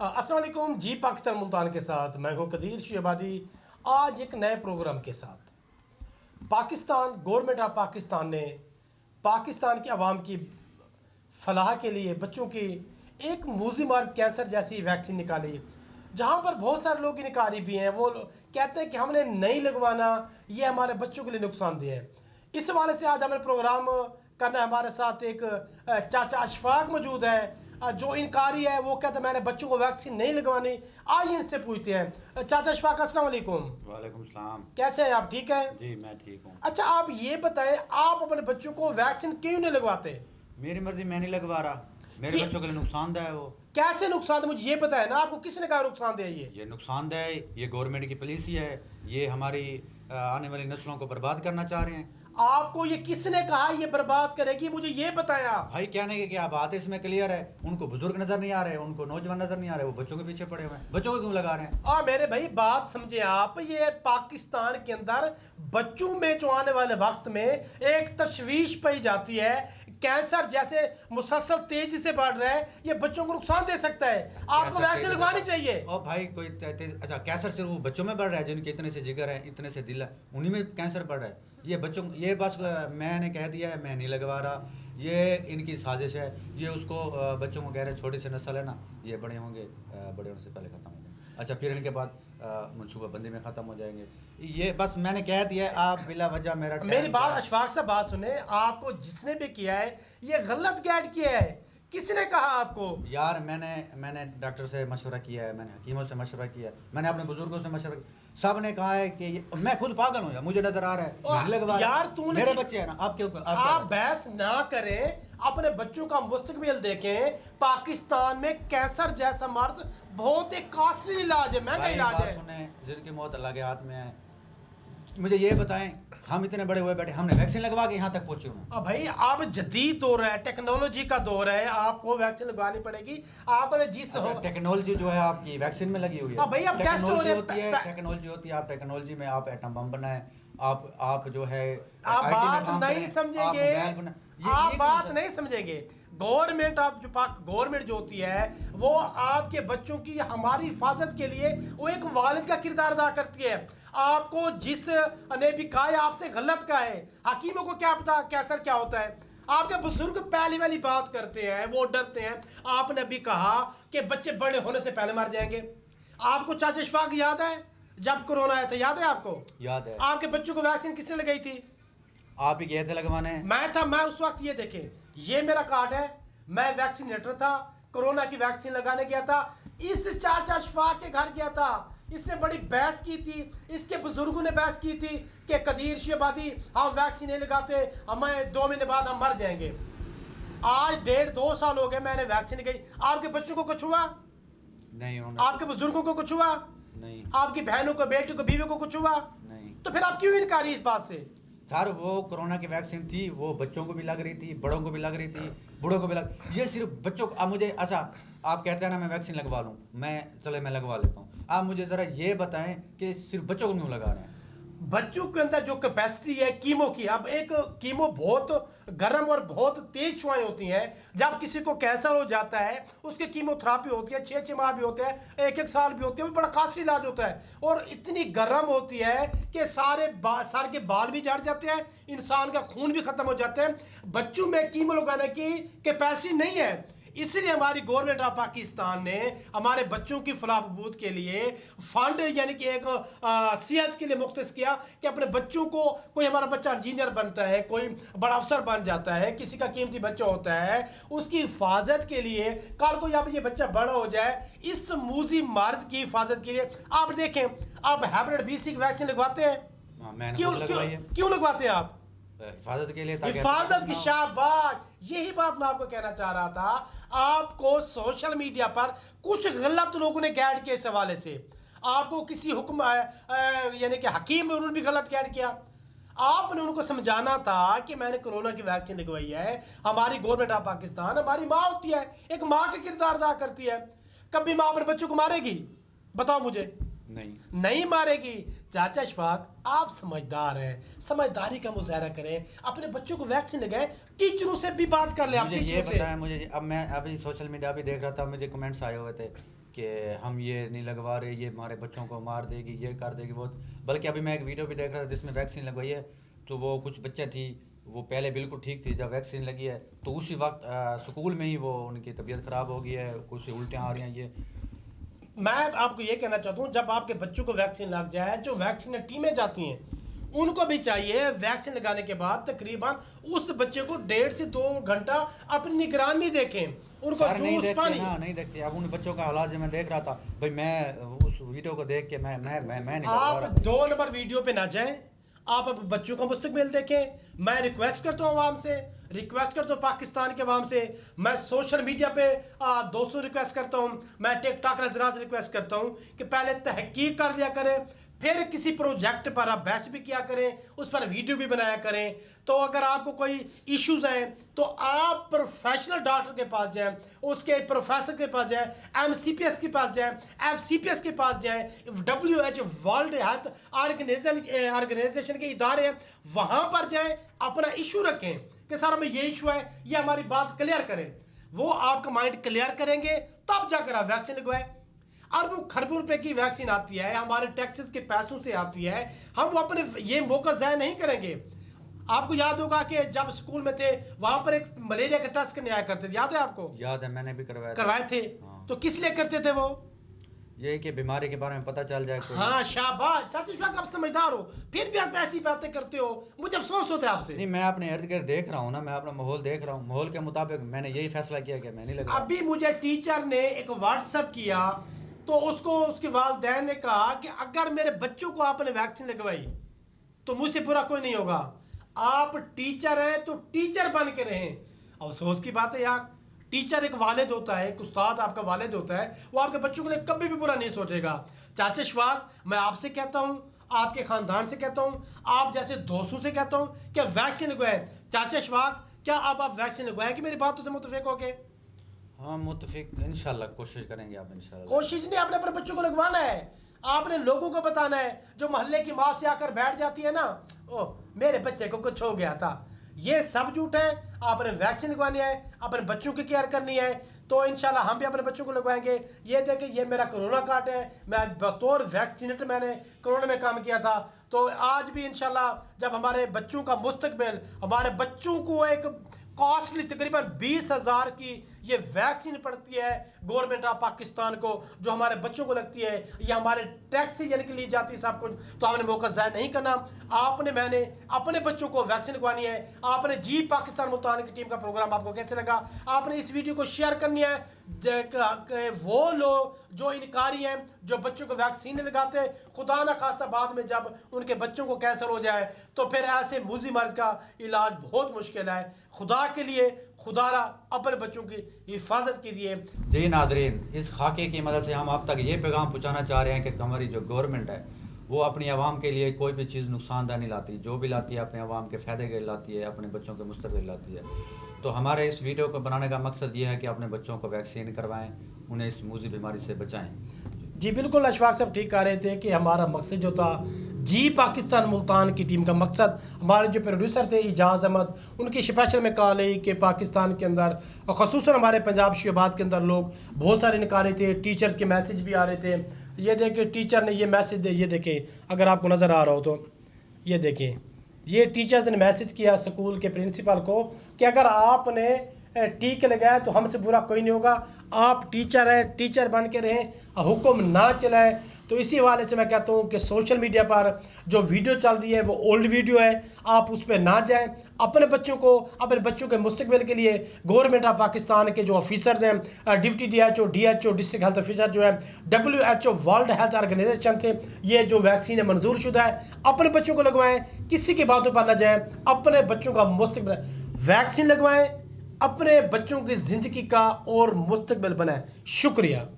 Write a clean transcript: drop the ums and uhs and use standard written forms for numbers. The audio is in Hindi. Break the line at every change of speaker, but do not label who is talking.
अस्सलाम वालेकुम जी। पाकिस्तान मुल्तान के साथ मैं हूं कदीर शहबादी। आज एक नए प्रोग्राम के साथ पाकिस्तान गवर्नमेंट ऑफ पाकिस्तान ने पाकिस्तान की आवाम की फलाह के लिए बच्चों की एक मूजीमार कैंसर जैसी वैक्सीन निकाली, जहां पर बहुत सारे लोग इनकारी भी हैं। वो कहते हैं कि हमने नहीं लगवाना, ये हमारे बच्चों के लिए नुकसानदेह है। इस हवाले से आज हमें प्रोग्राम करना है। हमारे साथ एक चाचा अशफाक मौजूद है जो इनकारी है। वो कहते हैं मैंने बच्चों को वैक्सीन नहीं लगवानी। आइए इनसे पूछते हैं। चाचा अशफाक, अस्सलाम वालेकुम।
वालेकुम सलाम।
कैसे हैं आप? ठीक है
जी मैं ठीक हूँ।
अच्छा, आप ये बताएं, आप अपने बच्चों को वैक्सीन क्यों नहीं लगवाते?
मेरी मर्जी, मैं नहीं लगवा रहा। मेरे बच्चों के लिए नुकसानदेह है वो।
कैसे नुकसान? मुझे ये बताए ना, आपको किसने कहा नुकसानदेह?
ये नुकसानदेह है, ये गवर्नमेंट की पॉलिसी है। ये हमारी आने वाली नस्लों को बर्बाद करना चाह रहे हैं।
आपको ये किसने कहा ये बर्बाद करेगी? मुझे ये बताएं आप।
भाई कहने के क्या बात है, इसमें क्लियर है। उनको बुजुर्ग नजर नहीं आ रहे, उनको नौजवान नजर नहीं आ रहे, वो बच्चों के पीछे पड़े हुए हैं। बच्चों को क्यों लगा रहे हैं?
मेरे भाई बात समझे आप। ये पाकिस्तान के अंदर बच्चों में जो आने वाले वक्त में एक तशवीश पाई जाती है, कैंसर जैसे मुसलसल तेजी से बढ़ रहा है, ये बच्चों को नुकसान दे सकता है। आपको वैसे लगवानी चाहिए।
और भाई कोई अच्छा, कैंसर सिर्फ वो बच्चों में बढ़ रहा है जिनके इतने से जिगर है, इतने से दिल है, उन्हीं में कैंसर बढ़ रहा है। ये बच्चों, ये बस मैंने कह दिया है, मैं नहीं लगवा रहा। ये इनकी साजिश है। ये उसको बच्चों को कह रहे हैं छोटी सी नस्ल है ना, ये बड़े होंगे, बड़े होने से पहले ख़त्म हो जाएंगे। अच्छा, फिर इनके बाद मनसूबाबंदी में ख़त्म हो जाएंगे। ये बस मैंने कह दिया है। आप बिला वजह
मेरी बात अशफाक से बात सुने। आपको जिसने भी किया है ये गलत गाइड किया है। किसने कहा आपको?
यार मैंने डॉक्टर से मशवरा किया है, मैंने हकीमों से मशवरा किया है, मैंने अपने बुजुर्गों से मशवरा किया। सब ने कहा है कि मैं खुद पागल हूँ यार, मुझे नजर आ रहा है लगवा
यार तूने
मेरे बच्चे हैं ना, आपके ऊपर
आप बहस ना करें, अपने बच्चों का मुस्तकबिल देखें। पाकिस्तान में कैंसर जैसा मर्ज बहुत एक कॉस्टली इलाज है, महंगा इलाज है।
सुने, जिनकी मौत अल्लाह के हाथ में है। मुझे ये बताएं, हम इतने बड़े हुए बैठे, हमने वैक्सीन लगवा के यहाँ तक पहुंचे हुए।
भाई आप जदीद दौर है, टेक्नोलॉजी का दौर है, आपको वैक्सीन लगवानी पड़ेगी। आपने जिस
टेक्नोलॉजी जो है आपकी वैक्सीन में लगी हुई है।
भाई अब टेस्ट हो रहे
होती है, टेक्नोलॉजी होती है। आप टेक्नोलॉजी में आप एटम बम बनाए, आप जो है
आप बात नहीं समझेंगे। आप बात नहीं समझेंगे। गवर्नमेंट ऑफ जो गवर्नमेंट जो होती है वो आपके बच्चों की हमारी हिफाजत के लिए वो एक वालिद का किरदार अदा करती है। आपको जिस ने भी कहा है आपसे गलत कहा है। हकीमों को क्या पता कैंसर क्या होता है? आपके बुजुर्ग पहली वाली बात करते हैं, वो डरते हैं। आपने भी कहा कि बच्चे बड़े होने से पहले मर जाएंगे। आपको चाचा अशफाक याद है जब कोरोना आया था? याद है आपको?
याद है।
आपके बच्चों को वैक्सीन किसने लगाई थी?
आप ही गए थे लगवाने?
मैं था। मैं उस वक्त, ये देखें, ये मेरा कार्ड है, मैं वैक्सीनेटर था, कोरोना की वैक्सीन लगाने गया था। इस चाचा अशफाक के घर गया था। इसने बड़ी बहस की थी, इसके बुजुर्गों ने बहस की थी कि कदीर शहबादी हम वैक्सीन नहीं लगाते, हमें 2 महीने बाद हम मर जाएंगे। आज 1.5-2 साल हो गए, मैंने वैक्सीन लगाई। आपके बच्चों को कुछ हुआ
नहीं?
आपके बुजुर्गों को कुछ हुआ
नहीं? आपकी
बहनों को, बेटी को, बीवी को कुछ हुआ
नहीं?
तो फिर आप क्यों इनकारी इस बात से?
सर वो कोरोना की वैक्सीन थी, वो बच्चों को भी लग रही थी, बड़ों को भी लग रही थी, बूढ़ों को भी ये सिर्फ बच्चों को। अब मुझे, अच्छा आप कहते हैं ना मैं वैक्सीन लगवा लूँ, मैं लगवा लेता हूँ। आप मुझे ज़रा ये बताएं कि सिर्फ बच्चों को क्यों लगा रहे हैं?
बच्चों के अंदर जो कैपेसिटी है कीमो की, अब एक कीमो बहुत गर्म और बहुत तेज शुआएं होती हैं। जब किसी को कैंसर हो जाता है उसकी कीमोथेरापी होती है, 6-6 माह भी होते हैं, 1-1 साल भी होते हैं, वो बड़ा कास्टली इलाज होता है। और इतनी गर्म होती है कि सारे के बाल भी झड़ जाते हैं, इंसान का खून भी खत्म हो जाता है। बच्चों में कीमो लगाने की कैपेसिटी नहीं है। इसलिए हमारी गवर्नमेंट ऑफ पाकिस्तान ने हमारे बच्चों की फलाह बहबूद के लिए फंड, यानी कि एक सेहत के लिए मुख्तस किया कि अपने बच्चों को, कोई हमारा बच्चा इंजीनियर बनता है, कोई बड़ा अफसर बन जाता है, किसी का कीमती बच्चा होता है, उसकी हिफाजत के लिए, कल को अब ये बच्चा बड़ा हो जाए, इस मूजी मर्ज की हिफाजत के लिए। आप देखें, आप हेपेटाइटिस बी की वैक्सीन लगवाते हैं, क्यों लगवाते हैं आप?
हिफाजत के लिए,
हिफाजत की। शाबाश, यही बात मैं आपको कहना चाह रहा था। आपको सोशल मीडिया पर कुछ गलत लोगों ने गाइड किया इस हवाले से। आपको किसी हुक्म यानी कि हकीम ने उन्होंने भी गलत गाइड किया। आपने उनको समझाना था कि मैंने कोरोना की वैक्सीन लगवाई है। हमारी गवर्नमेंट ऑफ पाकिस्तान हमारी माँ होती है, एक माँ का किरदार अदा करती है। कभी माँ अपने बच्चों को मारेगी? बताओ मुझे। नहीं मारेगी। चाचा अशफाक, आप समझदार हैं, समझदारी का मुजाहरा करें, अपने बच्चों को वैक्सीन लगाएं, टीचरों से भी बात कर ले। आप
मुझे ये बताएं, मुझे अब मैं अभी सोशल मीडिया भी देख रहा था, मुझे कमेंट्स आए हुए थे कि हम ये नहीं लगवा रहे, ये हमारे बच्चों को मार देगी, ये कर देगी बहुत। बल्कि अभी मैं एक वीडियो भी देख रहा था जिसमें वैक्सीन लगवाई है, तो वो कुछ बच्चे थी, वो पहले बिल्कुल ठीक थी, जब वैक्सीन लगी है तो उसी वक्त स्कूल में ही वो उनकी तबीयत ख़राब हो गई है, कुछ उल्टियाँ आ रही हैं। ये
मैं आपको ये कहना चाहता हूँ, जब आपके बच्चों को वैक्सीन लग जाए, जो वैक्सीन टीमें जाती हैं उनको भी चाहिए वैक्सीन लगाने के बाद तकरीबन उस बच्चे को 1.5 से 2 घंटा अपनी निगरानी देखें, उनको
नहीं
जूस
देखते
पानी
ना, नहीं देखते। अब उन बच्चों का हालात जो मैं देख रहा था भाई, मैं उस वीडियो को देख के मैं नहीं लगवा
आप
रहा।
2 नंबर वीडियो पे ना जाएं, आप अब बच्चों का मुस्तकबिल देखें। मैं रिक्वेस्ट करता हूँ आवाम से, रिक्वेस्ट करता हूँ पाकिस्तान के अवाम से, मैं सोशल मीडिया पे दोस्तों रिक्वेस्ट करता हूँ, मैं टिकटॉक नजरा से रिक्वेस्ट करता हूँ कि पहले तहकीक कर लिया करें, फिर किसी प्रोजेक्ट पर आप बहस भी किया करें, उस पर वीडियो भी बनाया करें। तो अगर आपको कोई इश्यूज हैं तो आप प्रोफेशनल डॉक्टर के पास जाएं, उसके प्रोफेसर के पास जाएं, MCPS के पास जाएं, FCPS के पास जाएं, WHO वर्ल्ड हेल्थ ऑर्गेनाइजेशन के इदारे हैं, वहां पर जाएं, अपना इशू रखें कि सर हमें ये इशू है, ये हमारी बात क्लियर करें। वो आपका माइंड क्लियर करेंगे तब जाकर आप वैक्सीन लगवाएं। अरबों खरबों रुपए की वैक्सीन आती है, हमारे टैक्सेस के पैसों से आती है, हम वो अपने ये मौका ज़ाया नहीं करेंगे। आपको याद होगा कि जब स्कूल में थे वहां पर एक मलेरिया का टेस्ट करने आया करते थे, याद है आपको?
याद है, मैंने भी
करवाए थे।
हाँ।
तो किस लिए करते थे वो?
ये कि बीमारी के बारे में पता चल जाए।
हाँ शाबाश चाची, आप समझदार हो, फिर भी आप ऐसी बातें करते हो, मुझे अफसोस होता है आपसे।
नहीं, मैं अपने इर्द गिर्द देख रहा हूँ ना, मैं अपना माहौल देख रहा हूँ, माहौल के मुताबिक मैंने यही फैसला किया कि मैं नहीं लगा।
अभी मुझे टीचर ने एक व्हाट्सएप किया तो उसको उसके वालिदैन ने कहा कि अगर मेरे बच्चों को आपने वैक्सीन लगवाई तो मुझसे बुरा कोई नहीं होगा, आप टीचर हैं तो टीचर बन के रहें। अफसोस की बात है यार, टीचर एक वालिद होता है, एक उस्ताद आपका वालिद होता है, वो आपके बच्चों के लिए कभी भी बुरा नहीं सोचेगा। चाचा अशफाक, मैं आपसे कहता हूँ, आपके खानदान से कहता हूँ, आप जैसे दोस्तों से कहता हूँ कि वैक्सीन लगवाए। चाचा अशफाक, क्या आप वैक्सीन लगवाए कि मेरी बातों से मुतफिक हो गए?
हाँ मुतफिक, इंशाल्लाह कोशिश करेंगे। आप इंशाल्लाह
कोशिश नहीं, आपने अपने बच्चों को लगवाना है, आपने लोगों को बताना है। जो मोहल्ले की माँ से आकर बैठ जाती है ना, ओ मेरे बच्चे को कुछ हो गया था, ये सब झूठ है। आपने वैक्सीन लगवानी है, अपने बच्चों की केयर करनी है, तो इंशाल्लाह हम भी अपने बच्चों को लगवाएंगे। ये देखें, ये मेरा कोरोना कार्ड है, मैं बतौर वैक्सीनेटर मैंने कोरोना में काम किया था। तो आज भी इंशाल्लाह जब हमारे बच्चों का मुस्तकबिल, हमारे बच्चों को एक कॉस्टली तकरीबन 20,000 की ये वैक्सीन पड़ती है गवर्नमेंट ऑफ पाकिस्तान को, जो हमारे बच्चों को लगती है, ये हमारे टैक्स से यानी कि ली जाती है सब कुछ, तो हमने मौका ज़ाया नहीं करना। आपने मैंने अपने बच्चों को वैक्सीन लगवानी है। आपने जी पाकिस्तान मुल्तान की टीम का प्रोग्राम आपको कैसे लगा? आपने इस वीडियो को शेयर करनी है। वो लोग जो इनकारी हैं, जो बच्चों को वैक्सीन नहीं लगाते, खुदा ना खास्ता बाद में जब उनके बच्चों को कैंसर हो जाए तो फिर ऐसे मूजी मर्ज का इलाज बहुत मुश्किल है। खुदा के लिए खुदारा अपने बच्चों की हिफाजत कीजिए।
जी नाजरीन, इस खाके की मदद से हम आप तक ये पैगाम पहुँचाना चाह रहे हैं कि हमारी जो गवर्नमेंट है वो अपनी आवाम के लिए कोई भी चीज़ नुकसानदा नहीं लाती, जो भी लाती है अपने आवाम के फ़ायदे के लिए लाती है, अपने बच्चों के मुस्तकबिल लाती है। तो हमारे इस वीडियो को बनाने का मकसद ये है कि अपने बच्चों को वैक्सीन करवाएं, उन्हें इस मूजी बीमारी से बचाएं।
जी बिल्कुल, अशफाक साहब ठीक कह रहे थे कि हमारा मकसद जो था, जी पाकिस्तान मुल्तान की टीम का मकसद, हमारे जो प्रोड्यूसर थे इजाज़ अहमद, उनकी स्पेशल में कॉल आई कि पाकिस्तान के अंदर और ख़ुसूसन हमारे पंजाब शहबाद के अंदर लोग बहुत सारे निकाले थे, टीचर्स के मैसेज भी आ रहे थे। ये देखें, टीचर ने ये मैसेज दे, ये देखें अगर आपको नज़र आ रहा हो तो, ये देखें, ये टीचर्स ने मैसेज किया स्कूल के प्रिंसिपल को कि अगर आपने टीके लगाया तो हमसे बुरा कोई नहीं होगा, आप टीचर हैं, टीचर बन के रहें, हुक्म ना चलाएं। तो इसी हवाले से मैं कहता हूँ कि सोशल मीडिया पर जो वीडियो चल रही है वो ओल्ड वीडियो है, आप उस पर ना जाएं। अपने बच्चों को, अपने बच्चों के मुस्तकबिल के लिए गवर्नमेंट ऑफ पाकिस्तान के जो ऑफिसर्स हैं, deputy DHO, DHO district health officer जो है, WHO वर्ल्ड हेल्थ ऑर्गेनाइजेशन से ये जो वैक्सीन है मंजूर शुदा है, अपने बच्चों को लगवाएं, किसी की बातों पर ना जाएं, अपने बच्चों का मुस्तकबिल वैक्सीन लगवाएं, अपने बच्चों की ज़िंदगी का और मुस्तकबिल बनाएं। शुक्रिया।